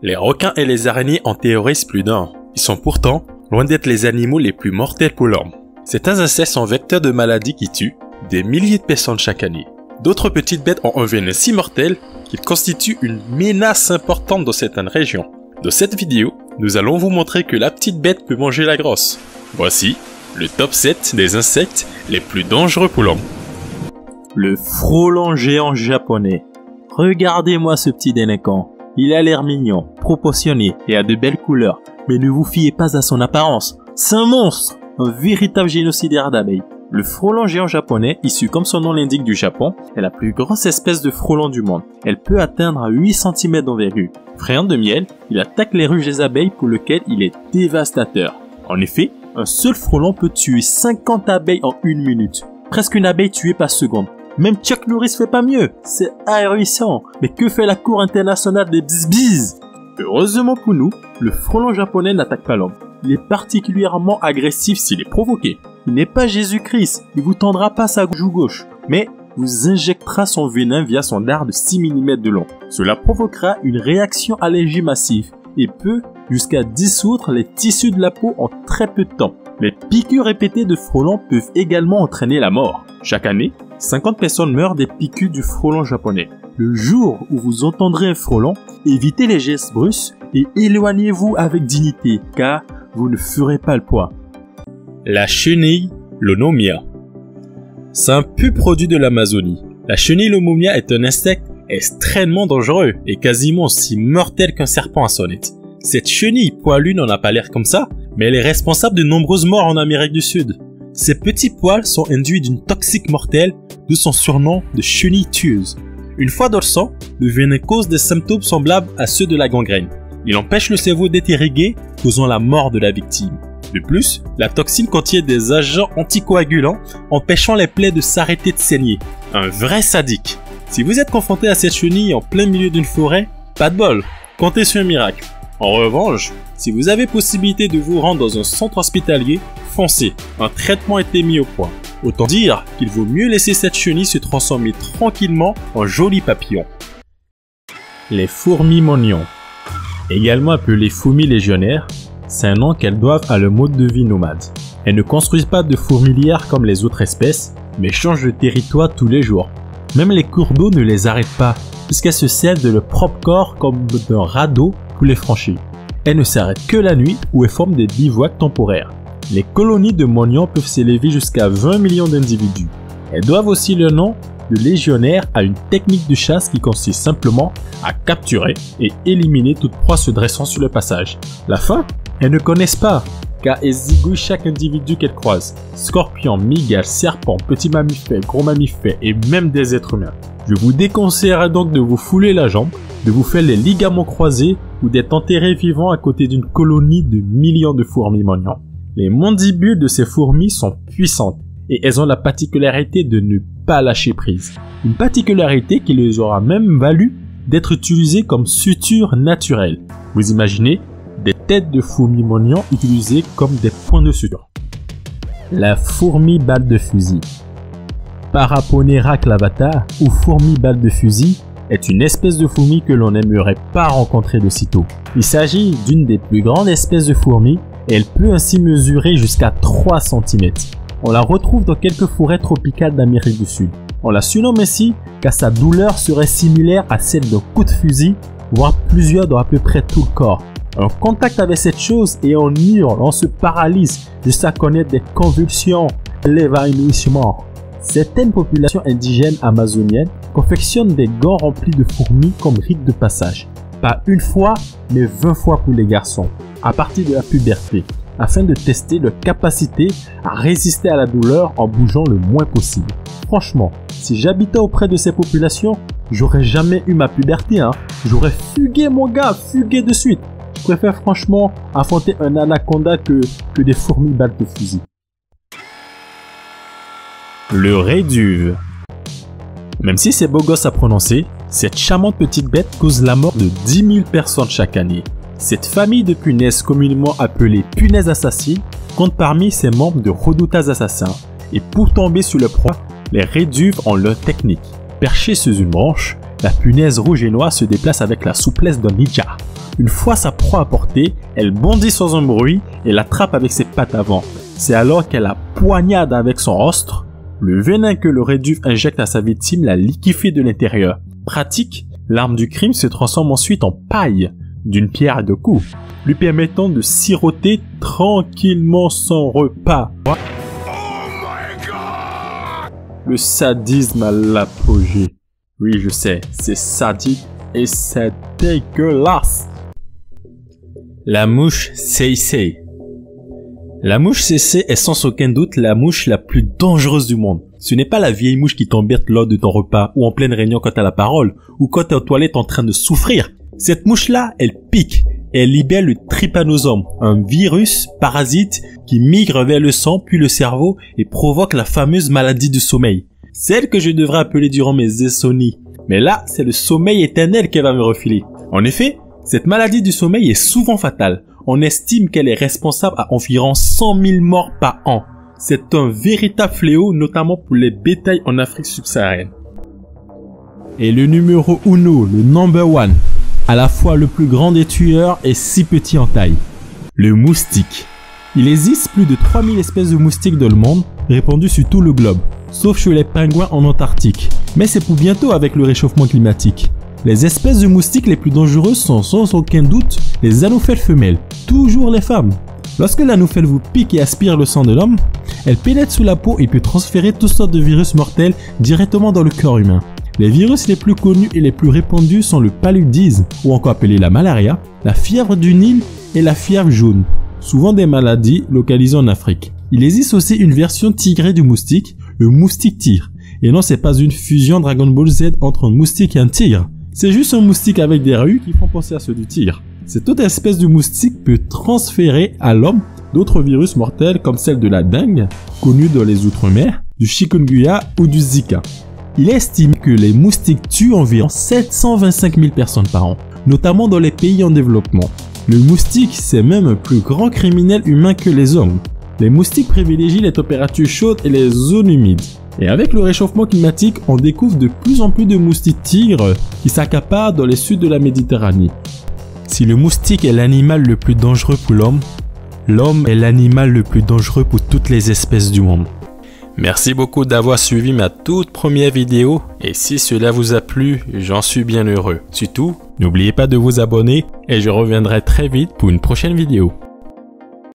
Les requins et les araignées en terrorisent plus d'un. Ils sont pourtant loin d'être les animaux les plus mortels pour l'homme. Ces insectes sont vecteurs de maladies qui tuent des milliers de personnes chaque année. D'autres petites bêtes ont un venin si mortel qu'ils constituent une menace importante dans certaines régions. Dans cette vidéo, nous allons vous montrer que la petite bête peut manger la grosse. Voici le top 7 des insectes les plus dangereux pour l'homme. Le frelon géant japonais. Regardez-moi ce petit délinquant. Il a l'air mignon, proportionné et a de belles couleurs. Mais ne vous fiez pas à son apparence. C'est un monstre, un véritable génocidaire d'abeilles. Le frelon géant japonais, issu comme son nom l'indique du Japon, est la plus grosse espèce de frelon du monde. Elle peut atteindre 8 cm d'envergure. Friand de miel, il attaque les ruches des abeilles pour lesquelles il est dévastateur. En effet, un seul frelon peut tuer 50 abeilles en 1 minute. Presque une abeille tuée par seconde. Même Chuck Norris fait pas mieux. C'est ahurissant. Mais que fait la Cour internationale des bisbis? Heureusement pour nous, le frelon japonais n'attaque pas l'homme. Il est particulièrement agressif s'il est provoqué. Il n'est pas Jésus-Christ, il vous tendra pas sa joue gauche, mais vous injectera son venin via son dard de 6 mm de long. Cela provoquera une réaction allergique massive et peut jusqu'à dissoudre les tissus de la peau en très peu de temps. Les piqûres répétées de frelons peuvent également entraîner la mort. Chaque année, 50 personnes meurent des piqûres du frelon japonais. Le jour où vous entendrez un frelon, évitez les gestes brusques et éloignez-vous avec dignité, car vous ne ferez pas le poids. La chenille Lonomia. C'est un pur produit de l'Amazonie. La chenille Lonomia est un insecte extrêmement dangereux et quasiment aussi mortel qu'un serpent à sonnette. Cette chenille poilue n'en a pas l'air comme ça, mais elle est responsable de nombreuses morts en Amérique du Sud. Ses petits poils sont induits d'une toxique mortelle, d'où son surnom de chenille tueuse. Une fois dans le sang, le venin cause des symptômes semblables à ceux de la gangrène. Il empêche le cerveau d'être irrigué, causant la mort de la victime. De plus, la toxine contient des agents anticoagulants, empêchant les plaies de s'arrêter de saigner. Un vrai sadique. Si vous êtes confronté à cette chenille en plein milieu d'une forêt, pas de bol, comptez sur un miracle. En revanche, si vous avez possibilité de vous rendre dans un centre hospitalier, foncez, un traitement a été mis au point. Autant dire qu'il vaut mieux laisser cette chenille se transformer tranquillement en joli papillon. Les fourmis mognons. Également appelées fourmis légionnaires, c'est un nom qu'elles doivent à leur mode de vie nomade. Elles ne construisent pas de fourmilières comme les autres espèces, mais changent de territoire tous les jours. Même les cours d'eau ne les arrêtent pas, puisqu'elles se servent de leur propre corps comme d'un radeau pour les franchir. Elles ne s'arrêtent que la nuit où elles forment des bivouacs temporaires. Les colonies de mognons peuvent s'élever jusqu'à 20 millions d'individus. Elles doivent aussi leur nom de légionnaire à une technique de chasse qui consiste simplement à capturer et éliminer toute proie se dressant sur le passage. La faim? Elles ne connaissent pas, car elles zigouillent chaque individu qu'elles croisent. Scorpions, migales, serpents, petits mammifères, gros mammifères et même des êtres humains. Je vous déconseillerais donc de vous fouler la jambe, de vous faire les ligaments croisés ou d'être enterré vivant à côté d'une colonie de millions de fourmis mognons. Les mandibules de ces fourmis sont puissantes et elles ont la particularité de ne pas lâcher prise. Une particularité qui les aura même valu d'être utilisées comme suture naturelle. Vous imaginez des têtes de fourmis mognons utilisées comme des points de suture. La fourmi balle de fusil. Paraponera clavata ou fourmi balle de fusil est une espèce de fourmi que l'on n'aimerait pas rencontrer de sitôt. Il s'agit d'une des plus grandes espèces de fourmis et elle peut ainsi mesurer jusqu'à 3 cm. On la retrouve dans quelques forêts tropicales d'Amérique du Sud. On la surnomme ainsi car sa douleur serait similaire à celle d'un coup de fusil, voire plusieurs dans à peu près tout le corps. En contact avec cette chose et on hurle, on se paralyse jusqu'à connaître des convulsions, l'évanouissement. Certaines populations indigènes amazoniennes confectionnent des gants remplis de fourmis comme rite de passage. Pas une fois, mais 20 fois pour les garçons, à partir de la puberté, afin de tester leur capacité à résister à la douleur en bougeant le moins possible. Franchement, si j'habitais auprès de ces populations, j'aurais jamais eu ma puberté, J'aurais fugué mon gars, fugué de suite. Je préfère franchement affronter un anaconda que des fourmis balles de fusil. Le réduve. Même si c'est beau gosse à prononcer, cette charmante petite bête cause la mort de 10 000 personnes chaque année. Cette famille de punaises communément appelée punaises assassines compte parmi ses membres de redoutables assassins. Et pour tomber sur le proie, les réduves ont leur technique. Perchée sur une branche, la punaise rouge et noire se déplace avec la souplesse d'un ninja. Une fois sa proie à portée, elle bondit sans un bruit et l'attrape avec ses pattes avant. C'est alors qu'elle la poignarde avec son rostre. Le venin que le réduve injecte à sa victime la liquéfie de l'intérieur. Pratique, l'arme du crime se transforme ensuite en paille d'une pierre à 2 coups, lui permettant de siroter tranquillement son repas. Le sadisme à l'apogée. Oui, je sais, c'est sadique et c'est dégueulasse. La mouche Sei-Sei. La mouche Sei-Sei est sans aucun doute la mouche la plus dangereuse du monde. Ce n'est pas la vieille mouche qui t'embête lors de ton repas ou en pleine réunion quand t'as la parole ou quand t'es aux toilettes en train de souffrir. Cette mouche-là, elle pique et elle libère le trypanosome, un virus parasite qui migre vers le sang puis le cerveau et provoque la fameuse maladie du sommeil. Celle que je devrais appeler durant mes insomnies. Mais là, c'est le sommeil éternel qu'elle va me refiler. En effet, cette maladie du sommeil est souvent fatale. On estime qu'elle est responsable à environ 100 000 morts par an. C'est un véritable fléau, notamment pour les bétails en Afrique subsaharienne. Et le numéro 1, le number 1, à la fois le plus grand des tueurs et si petit en taille. Le moustique. Il existe plus de 3000 espèces de moustiques dans le monde, répandues sur tout le globe, sauf chez les pingouins en Antarctique. Mais c'est pour bientôt avec le réchauffement climatique. Les espèces de moustiques les plus dangereuses sont sans aucun doute les anophèles femelles, toujours les femmes. Lorsque l'anophèle vous pique et aspire le sang de l'homme, elle pénètre sous la peau et peut transférer toutes sortes de virus mortels directement dans le corps humain. Les virus les plus connus et les plus répandus sont le paludisme, ou encore appelé la malaria, la fièvre du Nil et la fièvre jaune, souvent des maladies localisées en Afrique. Il existe aussi une version tigrée du moustique, le moustique tigre. Et non, c'est pas une fusion Dragon Ball Z entre un moustique et un tigre. C'est juste un moustique avec des rues qui font penser à ceux du tigre. Cette autre espèce de moustique peut transférer à l'homme d'autres virus mortels comme celle de la dengue, connue dans les outre-mer, du chikungunya ou du zika. Il est estimé que les moustiques tuent environ 725 000 personnes par an, notamment dans les pays en développement. Le moustique, c'est même un plus grand criminel humain que les hommes. Les moustiques privilégient les températures chaudes et les zones humides. Et avec le réchauffement climatique, on découvre de plus en plus de moustiques tigres qui s'accaparent dans les suds de la Méditerranée. Si le moustique est l'animal le plus dangereux pour l'homme, l'homme est l'animal le plus dangereux pour toutes les espèces du monde. Merci beaucoup d'avoir suivi ma toute première vidéo et si cela vous a plu, j'en suis bien heureux. Surtout, n'oubliez pas de vous abonner et je reviendrai très vite pour une prochaine vidéo.